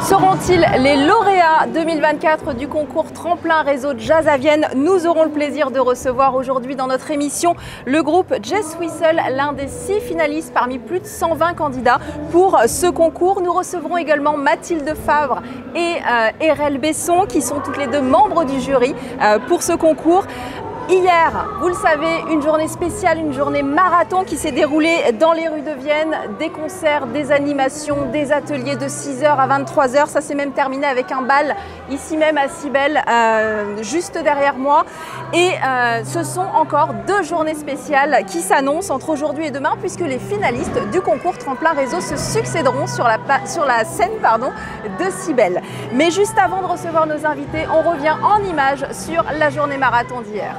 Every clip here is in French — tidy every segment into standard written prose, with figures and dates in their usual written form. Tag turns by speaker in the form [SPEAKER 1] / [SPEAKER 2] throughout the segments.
[SPEAKER 1] Seront-ils les lauréats 2024 du concours Tremplin Réseau Jazz à Vienne? Nous aurons le plaisir de recevoir aujourd'hui dans notre émission le groupe Jazz Whistle, l'un des 6 finalistes parmi plus de 120 candidats pour ce concours. Nous recevrons également Mathilde Favre et Erel Besson qui sont toutes les deux membres du jury pour ce concours. Hier, vous le savez, une journée spéciale, une journée marathon qui s'est déroulée dans les rues de Vienne. Des concerts, des animations, des ateliers de 6h à 23h. Ça s'est même terminé avec un bal ici même à Cybèle, juste derrière moi. Et ce sont encore 2 journées spéciales qui s'annoncent entre aujourd'hui et demain puisque les finalistes du concours Tremplin Réseau se succéderont sur la scène de Cybèle. Mais juste avant de recevoir nos invités, on revient en images sur la journée marathon d'hier.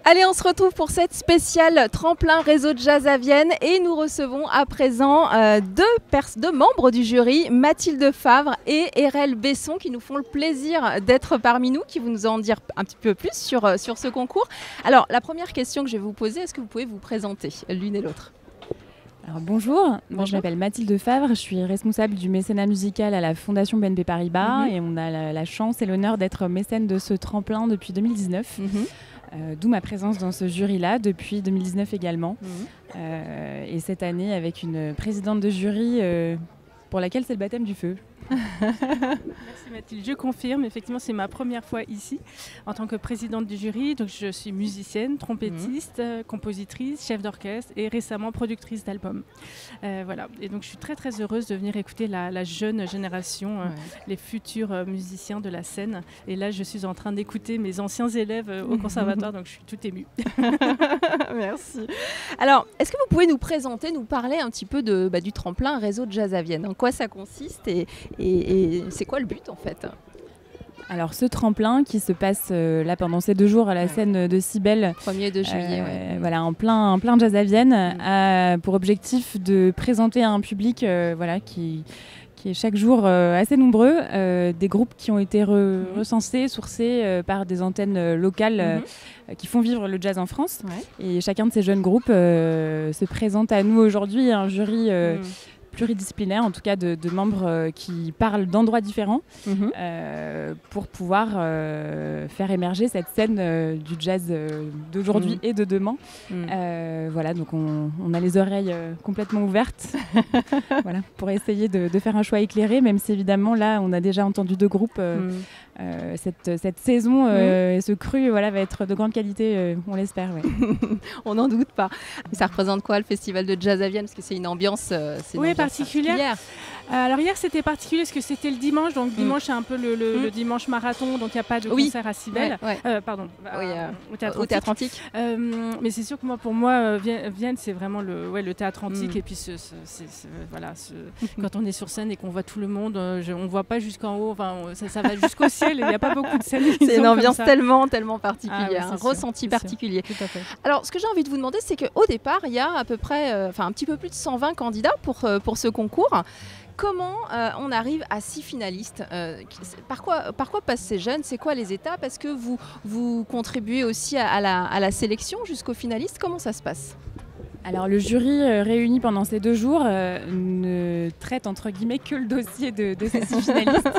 [SPEAKER 1] Allez, on se retrouve pour cette spéciale Tremplin Réseau de Jazz à Vienne et nous recevons à présent deux membres du jury, Mathilde Favre et Erel Besson, qui nous font le plaisir d'être parmi nous, qui vont nous en dire un petit peu plus sur ce concours. Alors, la première question que je vais vous poser, est-ce que vous pouvez vous présenter l'une et l'autre?
[SPEAKER 2] Alors bonjour, moi je m'appelle Mathilde Favre, je suis responsable du mécénat musical à la Fondation BNP Paribas et on a la chance et l'honneur d'être mécène de ce tremplin depuis 2019. D'où ma présence dans ce jury-là depuis 2019 également. Et cette année avec une présidente de jury pour laquelle c'est le baptême du feu.
[SPEAKER 3] Merci Mathilde, je confirme, effectivement c'est ma première fois ici en tant que présidente du jury, donc je suis musicienne, trompettiste, compositrice, chef d'orchestre et récemment productrice d'albums. Voilà, et donc je suis très très heureuse de venir écouter la jeune génération, les futurs musiciens de la scène, et là je suis en train d'écouter mes anciens élèves au conservatoire, donc je suis toute émue.
[SPEAKER 1] Merci. Alors, est-ce que vous pouvez nous présenter, nous parler un petit peu du tremplin Réseau de Jazz à Vienne? En quoi ça consiste et c'est quoi le but en fait?
[SPEAKER 2] Alors ce tremplin qui se passe là pendant ces 2 jours à la scène de Cybèle,
[SPEAKER 1] 1er de juillet,
[SPEAKER 2] voilà, en plein jazz à Vienne, a pour objectif de présenter à un public voilà, qui est chaque jour assez nombreux, des groupes qui ont été recensés, sourcés par des antennes locales qui font vivre le jazz en France. Et chacun de ces jeunes groupes se présente à nous aujourd'hui, un jury pluridisciplinaire, en tout cas de membres qui parlent d'endroits différents pour pouvoir faire émerger cette scène du jazz d'aujourd'hui et de demain. Voilà, donc on a les oreilles complètement ouvertes voilà, pour essayer de faire un choix éclairé, même si évidemment là on a déjà entendu 2 groupes. Cette saison et ce cru voilà, va être de grande qualité, on l'espère.
[SPEAKER 1] On n'en doute pas. Ça représente quoi le festival de jazz à Vienne? Parce que c'est une ambiance
[SPEAKER 3] particulière. Alors hier c'était particulier parce que c'était le dimanche, donc dimanche c'est un peu le dimanche marathon, donc il n'y a pas de concert à Cybèle, pardon, au Théâtre Antique. Mais c'est sûr que pour moi Vienne c'est vraiment le Théâtre Antique, et puis voilà, quand on est sur scène et qu'on voit tout le monde, on ne voit pas jusqu'en haut, ça va jusqu'au ciel, il n'y a pas beaucoup de scènes.
[SPEAKER 1] C'est une ambiance tellement particulière, un ressenti particulier.
[SPEAKER 3] Tout à fait.
[SPEAKER 1] Alors ce que j'ai envie de vous demander, c'est qu'au départ il y a à peu près un petit peu plus de 120 candidats pour ce concours. comment on arrive à 6 finalistes par quoi passent ces jeunes? C'est quoi les étapes? Est-ce que vous contribuez aussi à la sélection jusqu'aux finalistes? Comment ça se passe?
[SPEAKER 2] Alors le jury réuni pendant ces 2 jours ne traite entre guillemets que le dossier de ces 6 finalistes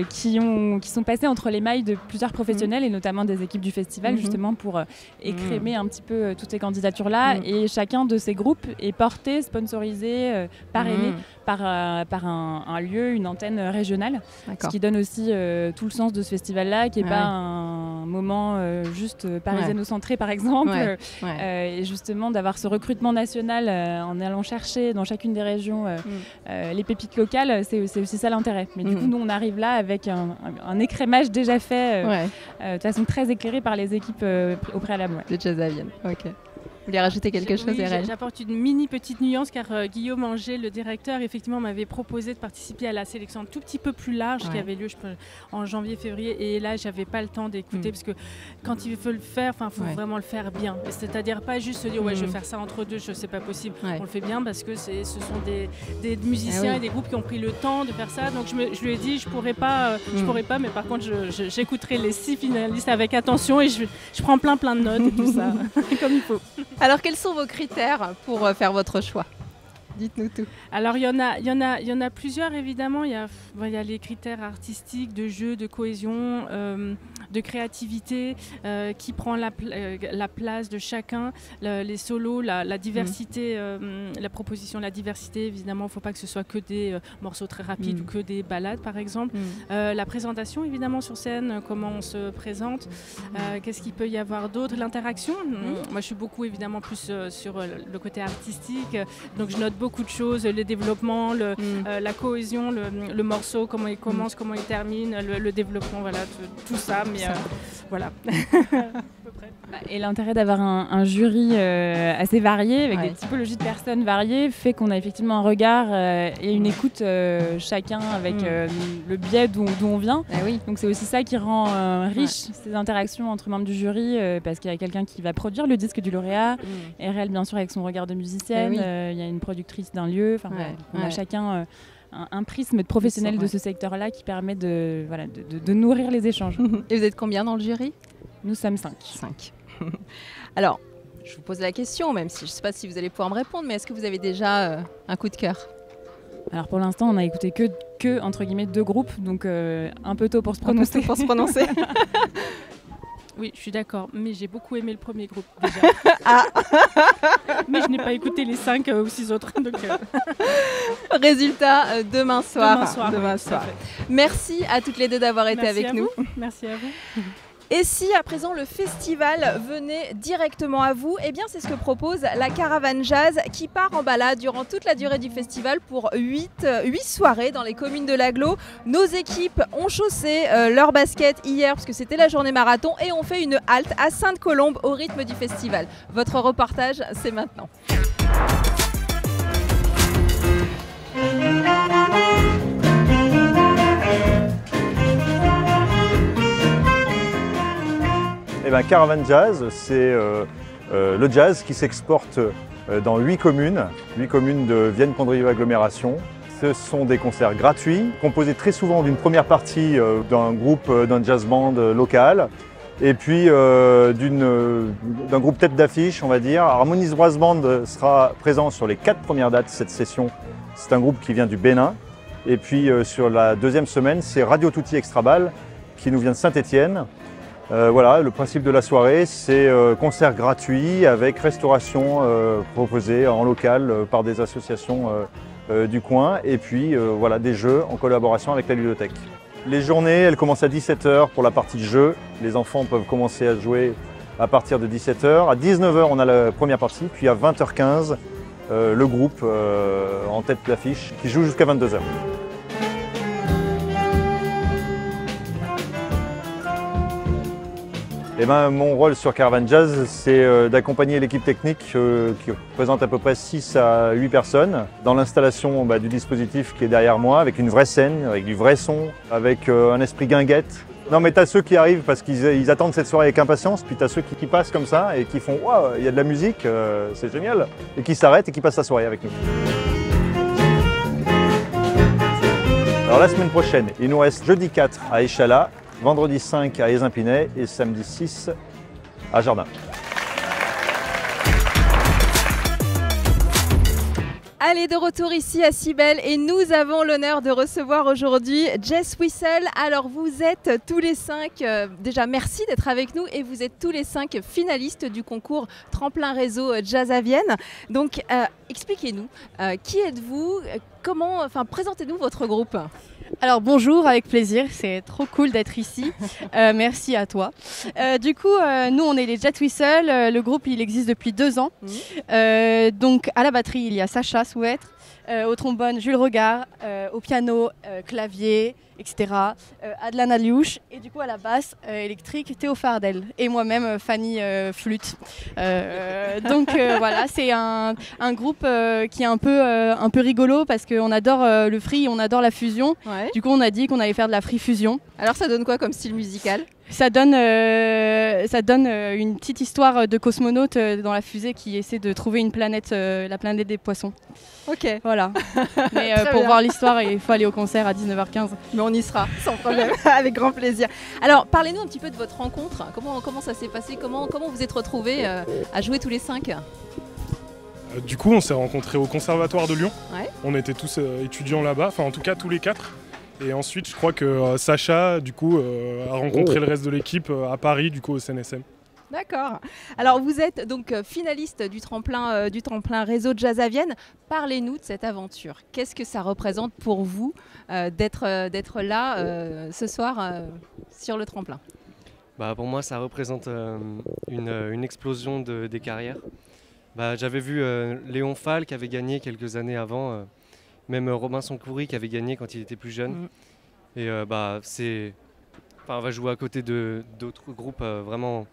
[SPEAKER 2] qui sont passés entre les mailles de plusieurs professionnels et notamment des équipes du festival justement pour écrémer un petit peu toutes ces candidatures-là. Et chacun de ces groupes est porté, sponsorisé, parrainé par un lieu, une antenne régionale. Ce qui donne aussi tout le sens de ce festival-là, qui n'est pas un moment juste parisiano-centré par exemple. Et justement d'avoir ce recrutement national en allant chercher dans chacune des régions les pépites locales, c'est aussi ça l'intérêt. Mais du coup, nous, on arrive là avec un écrémage déjà fait, de façon très éclairée par les équipes au préalable.
[SPEAKER 1] De Jazz à Vienne, ok. Vous voulez rajouter quelque chose, Erel?
[SPEAKER 3] J'apporte une petite nuance car Guillaume Anger, le directeur, effectivement m'avait proposé de participer à la sélection un tout petit peu plus large qui avait lieu en janvier-février, et là j'avais pas le temps d'écouter parce que quand il veut le faire, il faut vraiment le faire bien. C'est-à-dire pas juste se dire je vais faire ça entre deux, c'est pas possible. On le fait bien parce que ce sont des musiciens et des groupes qui ont pris le temps de faire ça. Donc je lui ai dit je pourrais pas, mais par contre j'écouterai les 6 finalistes avec attention et je prends plein de notes et tout ça comme il faut.
[SPEAKER 1] Alors, quels sont vos critères pour faire votre choix? Dites-nous tout.
[SPEAKER 3] Alors, il y en a plusieurs, évidemment. Il y a les critères artistiques, de jeu, de cohésion, de créativité, qui prend la place de chacun, les solos, la diversité, la proposition, la diversité, évidemment. Il ne faut pas que ce soit que des morceaux très rapides ou que des ballades, par exemple. La présentation, évidemment, sur scène, comment on se présente, qu'est-ce qu'il peut y avoir d'autre, l'interaction. Moi, je suis beaucoup, évidemment, plus sur le côté artistique, donc je note beaucoup de choses, le développement, la cohésion, le morceau, comment il commence, comment il termine, le développement, voilà, tout ça, mais voilà.
[SPEAKER 2] Et l'intérêt d'avoir un jury assez varié, avec des typologies de personnes variées, fait qu'on a effectivement un regard et une écoute chacun avec le biais d'où on vient. Donc c'est aussi ça qui rend riche ces interactions entre membres du jury, parce qu'il y a quelqu'un qui va produire le disque du lauréat, Erel bien sûr avec son regard de musicienne, il y a une productrice d'un lieu, on a chacun un prisme de professionnel de ce secteur-là qui permet de nourrir les échanges.
[SPEAKER 1] Et vous êtes combien dans le jury?
[SPEAKER 2] Nous sommes 5.
[SPEAKER 1] Alors, je vous pose la question, même si je ne sais pas si vous allez pouvoir me répondre, mais est-ce que vous avez déjà un coup de cœur?
[SPEAKER 2] Alors pour l'instant, on n'a écouté que entre guillemets 2 groupes, donc un peu tôt pour se prononcer.
[SPEAKER 3] Oui, je suis d'accord, mais j'ai beaucoup aimé le premier groupe déjà. Mais je n'ai pas écouté les 5 ou 6 autres. Donc,
[SPEAKER 1] Résultat, demain soir.
[SPEAKER 3] Demain soir.
[SPEAKER 1] Merci à toutes les deux d'avoir été avec nous.
[SPEAKER 3] Merci à vous.
[SPEAKER 1] Et si à présent le festival venait directement à vous, eh bien c'est ce que propose la Caravane Jazz qui part en balade durant toute la durée du festival pour 8 soirées dans les communes de l'Agglo. Nos équipes ont chaussé leurs baskets hier parce que c'était la journée marathon et ont fait une halte à Sainte-Colombe au rythme du festival. Votre reportage, c'est maintenant.
[SPEAKER 4] Caravane Jazz, c'est le jazz qui s'exporte dans 8 communes de Vienne-Condrieu Agglomération. Ce sont des concerts gratuits, composés très souvent d'une première partie d'un groupe, d'un jazz band local, et puis d'un groupe tête d'affiche, on va dire. Harmonies Brass Band sera présent sur les 4 premières dates de cette session. C'est un groupe qui vient du Bénin. Et puis sur la deuxième semaine, c'est Radio Tutti Extrabal qui nous vient de Saint-Étienne. Voilà, le principe de la soirée, c'est concert gratuit avec restauration proposée en local par des associations du coin et puis voilà, des jeux en collaboration avec la ludothèque. Les journées, elles commencent à 17 h pour la partie jeu. Les enfants peuvent commencer à jouer à partir de 17 h. À 19 h, on a la première partie, puis à 20 h 15, le groupe en tête d'affiche qui joue jusqu'à 22 h. Mon rôle sur Caravane Jazz, c'est d'accompagner l'équipe technique qui représente à peu près 6 à 8 personnes dans l'installation du dispositif qui est derrière moi, avec une vraie scène, avec du vrai son, avec un esprit guinguette. Non mais t'as ceux qui arrivent parce qu'ils attendent cette soirée avec impatience, puis t'as ceux qui passent comme ça et qui font « Waouh, il y a de la musique, c'est génial !» et qui s'arrêtent et qui passent la soirée avec nous. Alors la semaine prochaine, il nous reste jeudi 4 à Échalas, vendredi 5 à Ézin-Pinet et samedi 6 à Jardin.
[SPEAKER 1] Allez, de retour ici à Cybèle et nous avons l'honneur de recevoir aujourd'hui Jess Whistle. Alors vous êtes tous les 5, déjà merci d'être avec nous et vous êtes tous les 5 finalistes du concours Tremplin Réseau Jazz à Vienne. Donc expliquez-nous, qui êtes-vous, présentez-nous votre groupe.
[SPEAKER 5] Alors bonjour, avec plaisir, c'est trop cool d'être ici, merci à toi. Nous on est les Jess Whistle, le groupe il existe depuis 2 ans. Donc à la batterie il y a Sacha Souêtre, au trombone Jules Regard, au piano clavier, etc. Adlan Aliouche et du coup à la basse électrique Théo Fardel et moi-même Fanny flûte. Voilà, c'est un groupe qui est un peu rigolo parce qu'on adore le free, on adore la fusion.
[SPEAKER 1] Ouais.
[SPEAKER 5] Du coup on a dit qu'on allait faire de la free fusion.
[SPEAKER 1] Alors ça donne quoi comme style musical ?
[SPEAKER 5] Ça donne une petite histoire de cosmonaute dans la fusée qui essaie de trouver une planète, la planète des poissons.
[SPEAKER 1] Ok.
[SPEAKER 5] Voilà. Mais
[SPEAKER 1] Très
[SPEAKER 5] pour
[SPEAKER 1] bien.
[SPEAKER 5] voir l'histoire, il faut aller au concert à 19h15.
[SPEAKER 1] Mais on y sera, sans problème, avec grand plaisir. Alors parlez-nous un petit peu de votre rencontre. Comment ça s'est passé ? Comment vous êtes retrouvés à jouer tous les 5 ?
[SPEAKER 6] Du coup, on s'est rencontrés au Conservatoire de Lyon.
[SPEAKER 1] Ouais.
[SPEAKER 6] On était tous étudiants là-bas, enfin en tout cas tous les 4. Et ensuite, je crois que Sacha, du coup, a rencontré le reste de l'équipe à Paris, du coup au CNSM.
[SPEAKER 1] D'accord. Alors vous êtes donc finaliste du tremplin Réseau Jazz à Vienne. Parlez-nous de cette aventure. Qu'est-ce que ça représente pour vous d'être là ce soir sur le tremplin ?
[SPEAKER 7] Pour moi, ça représente une explosion des carrières. J'avais vu Léon Fall qui avait gagné quelques années avant, même Robinson Coury qui avait gagné quand il était plus jeune. Et on va jouer à côté d'autres groupes vraiment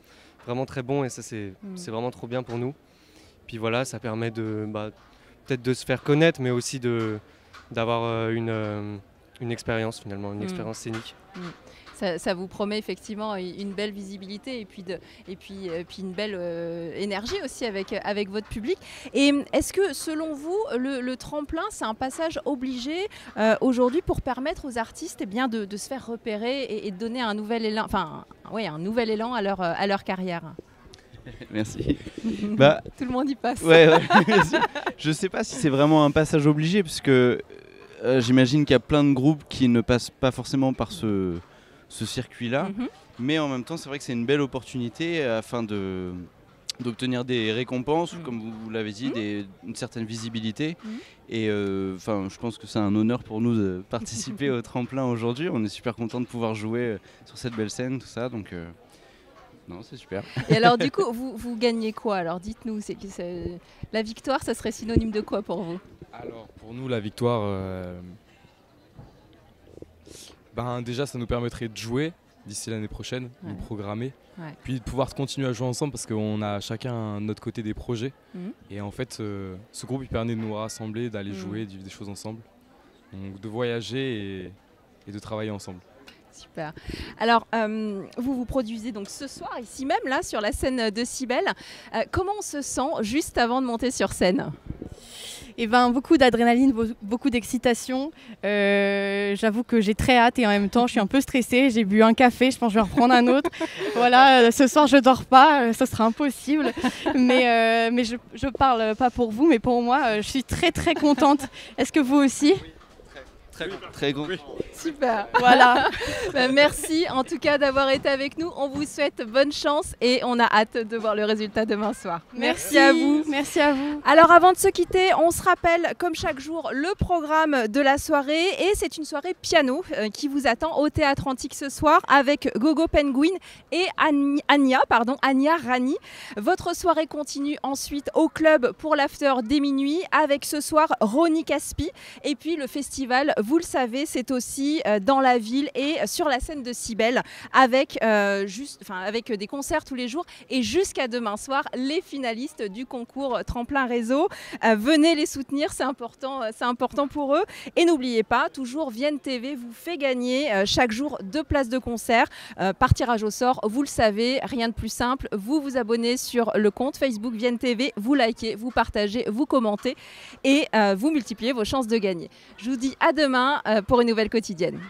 [SPEAKER 7] très bons et ça c'est vraiment trop bien pour nous. Puis voilà, ça permet peut-être de se faire connaître, mais aussi d'avoir une expérience finalement, une expérience scénique.
[SPEAKER 1] Ça vous promet effectivement une belle visibilité et puis une belle énergie aussi avec votre public. Et est-ce que selon vous, le tremplin, c'est un passage obligé aujourd'hui pour permettre aux artistes de se faire repérer et de donner un nouvel élan, un nouvel élan à leur carrière ?
[SPEAKER 8] Merci.
[SPEAKER 1] Tout le monde y passe.
[SPEAKER 8] Ouais. Je sais pas si c'est vraiment un passage obligé parce que j'imagine qu'il y a plein de groupes qui ne passent pas forcément par ce circuit-là, mais en même temps c'est vrai que c'est une belle opportunité afin d'obtenir des récompenses, comme vous l'avez dit, une certaine visibilité. Et je pense que c'est un honneur pour nous de participer au tremplin aujourd'hui. On est super content de pouvoir jouer sur cette belle scène, tout ça, donc non, c'est super.
[SPEAKER 1] Et alors du coup, vous gagnez quoi ? Alors dites-nous, la victoire, ça serait synonyme de quoi pour vous ?
[SPEAKER 9] Alors pour nous, la victoire... déjà ça nous permettrait de jouer d'ici l'année prochaine, nous programmer, puis de pouvoir continuer à jouer ensemble parce qu'on a chacun de notre côté des projets. Et en fait ce groupe il permet de nous rassembler, d'aller jouer, de vivre des choses ensemble, donc de voyager et de travailler ensemble.
[SPEAKER 1] Super. Alors vous produisez donc ce soir ici même là sur la scène de Cybèle. Comment on se sent juste avant de monter sur scène ?
[SPEAKER 5] Beaucoup d'adrénaline, beaucoup d'excitation. J'avoue que j'ai très hâte et en même temps je suis un peu stressée. J'ai bu un café, je pense que je vais en reprendre un autre. Voilà, ce soir je dors pas, ce sera impossible. Mais je parle pas pour vous, mais pour moi, je suis très très contente. Est-ce que vous aussi ?
[SPEAKER 8] Très gros.
[SPEAKER 1] Super.
[SPEAKER 5] Voilà.
[SPEAKER 1] Merci en tout cas d'avoir été avec nous. On vous souhaite bonne chance et on a hâte de voir le résultat demain soir. Merci à vous.
[SPEAKER 5] Merci à vous.
[SPEAKER 1] Alors avant de se quitter, on se rappelle comme chaque jour le programme de la soirée et c'est une soirée piano qui vous attend au Théâtre Antique ce soir avec Gogo Penguin et Anya Rani. Votre soirée continue ensuite au club pour l'after dès minuit avec ce soir Ronnie Caspi et puis le festival, vous le savez, c'est aussi dans la ville et sur la scène de Cybèle avec des concerts tous les jours et jusqu'à demain soir les finalistes du concours Tremplin Réseau. Venez les soutenir, c'est important pour eux. Et n'oubliez pas, toujours Vienne TV vous fait gagner chaque jour 2 places de concert par tirage au sort. Vous le savez, rien de plus simple. Vous vous abonnez sur le compte Facebook Vienne TV, vous likez, vous partagez, vous commentez et vous multipliez vos chances de gagner. Je vous dis à demain demain pour une nouvelle quotidienne.